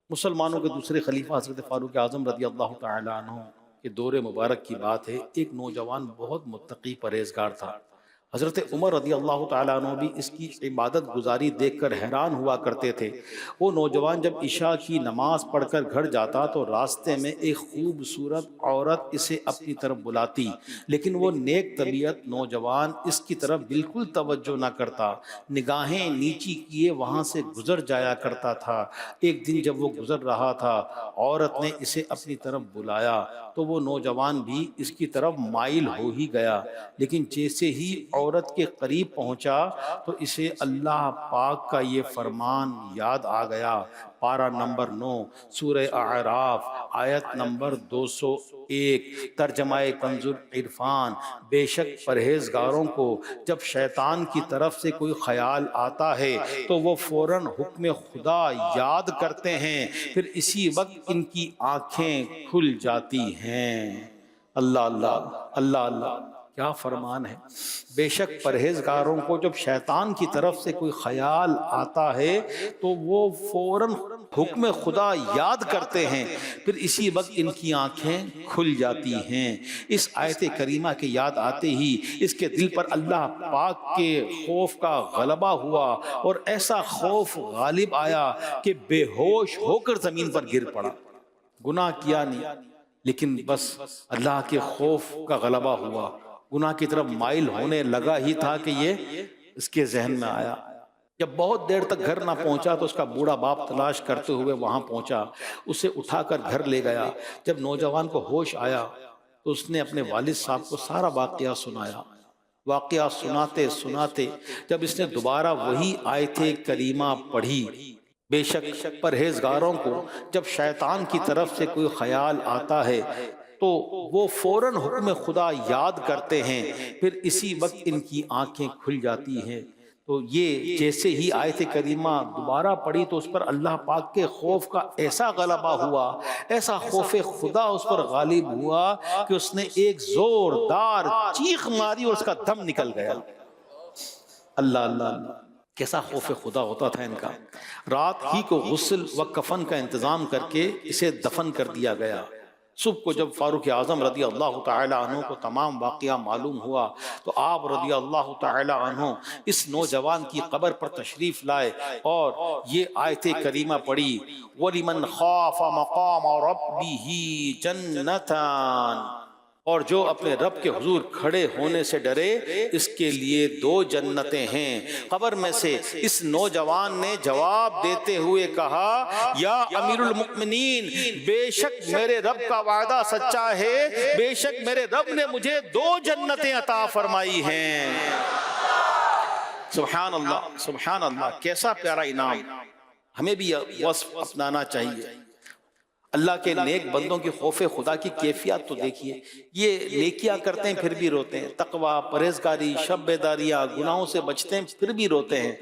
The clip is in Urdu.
مسلمانوں کے دوسرے خلیفہ حضرت فاروق اعظم رضی اللہ تعالی عنہ کے دور مبارک کی بات ہے۔ ایک نوجوان بہت متقی پرہیزگار تھا۔ حضرت عمر رضی اللہ تعالیٰ عنہ بھی اس کی عبادت گزاری دیکھ کر حیران ہوا کرتے تھے۔ وہ نوجوان جب عشاء کی نماز پڑھ کر گھر جاتا تو راستے میں ایک خوبصورت عورت اسے اپنی طرف بلاتی، لیکن وہ نیک طبیعت نوجوان اس کی طرف بالکل توجہ نہ کرتا، نگاہیں نیچی کیے وہاں سے گزر جایا کرتا تھا۔ ایک دن جب وہ گزر رہا تھا، عورت نے اسے اپنی طرف بلایا تو وہ نوجوان بھی اس کی طرف مائل ہو ہی گیا، لیکن جیسے ہی عورت کے قریب پہنچا تو اسے اللہ پاک کا یہ فرمان یاد آ گیا۔ پارہ نمبر 9 سورہ اعراف آیت نمبر 201، ترجمہ کنز العرفان۔ بے شک پرہیزگاروں کو جب شیطان کی طرف سے کوئی خیال آتا ہے تو وہ فوراً حکم خدا یاد کرتے ہیں، پھر اسی وقت ان کی آنکھیں کھل جاتی ہیں۔ اللہ اللہ اللہ اللہ، کیا فرمان ہے! بے شک پرہیزگاروں کو جب شیطان کی طرف سے کوئی خیال آتا ہے تو وہ فوراً حکم خدا یاد کرتے ہیں، پھر اسی وقت ان کی آنکھیں کھل جاتی ہیں۔ اس آیت کریمہ کے یاد آتے ہی اس کے دل پر اللہ پاک کے خوف کا غلبہ ہوا، اور ایسا خوف غالب آیا کہ بے ہوش ہو کر زمین پر گر پڑا۔ گناہ کیا نہیں، لیکن بس اللہ کے خوف کا غلبہ ہوا، گناہ کی طرف مائل ہونے لگا ہی تھا کہ یہ اس کے ذہن میں آیا۔ جب بہت دیر تک گھر نہ پہنچا تو اس کا بوڑھا باپ تلاش کرتے ہوئے وہاں پہنچا، اسے اٹھا کر گھر لے گیا۔ جب نوجوان کو ہوش آیا تو اس نے اپنے والد صاحب کو سارا واقعہ سنایا۔ واقعہ سناتے سناتے جب اس نے دوبارہ وہی آیت کریمہ پڑھی، بے شک پرہیزگاروں کو جب شیطان کی طرف سے کوئی خیال آتا ہے تو وہ فوراً حکم خدا یاد کرتے ہیں، پھر اسی وقت ان کی آنکھیں کھل جاتی ہیں، تو یہ جیسے ہی آیت کریمہ دوبارہ پڑھی تو اس پر اللہ پاک کے خوف کا ایسا غلبہ ہوا، ایسا خوف خدا اس پر غالب ہوا کہ اس نے ایک زوردار چیخ ماری اور اس کا دم نکل گیا۔ اللہ اللہ اللہ، کیسا خوف خدا ہوتا تھا ان کا۔ رات ہی کو غسل و کفن کا انتظام کر کے اسے دفن کر دیا گیا۔ صبح کو جب فاروق اعظم رضی اللہ تعالی عنہ کو تمام واقعہ معلوم ہوا تو آپ رضی اللہ تعالی عنہ اس نوجوان کی قبر پر تشریف لائے اور یہ آیت کریمہ پڑھی، وَلِمَنْ خَافَ مَقَامَ رَبِّهِ جَنَّتَانِ، اور جو اپنے رب کے حضور کھڑے ہونے سے ڈرے اس کے لیے 2 جنتیں ہیں۔ قبر میں سے اس نوجوان نے جواب دیتے ہوئے کہا، یا امیر المؤمنین، بے شک میرے رب کا وعدہ سچا ہے، بے شک میرے رب نے مجھے 2 جنتیں عطا فرمائی ہیں۔ سبحان اللہ سبحان اللہ، کیسا پیارا انعام! ہمیں بھی یہ وصف اپنانا چاہیے۔ اللہ کے نیک بندوں کی خوف خدا کی کیفیت تو دیکھیے، یہ نیکیاں کرتے ہیں پھر بھی روتے ہیں، تقوی، پرہیزگاری، شب بیداریاں، گناہوں سے بچتے ہیں پھر بھی روتے ہیں،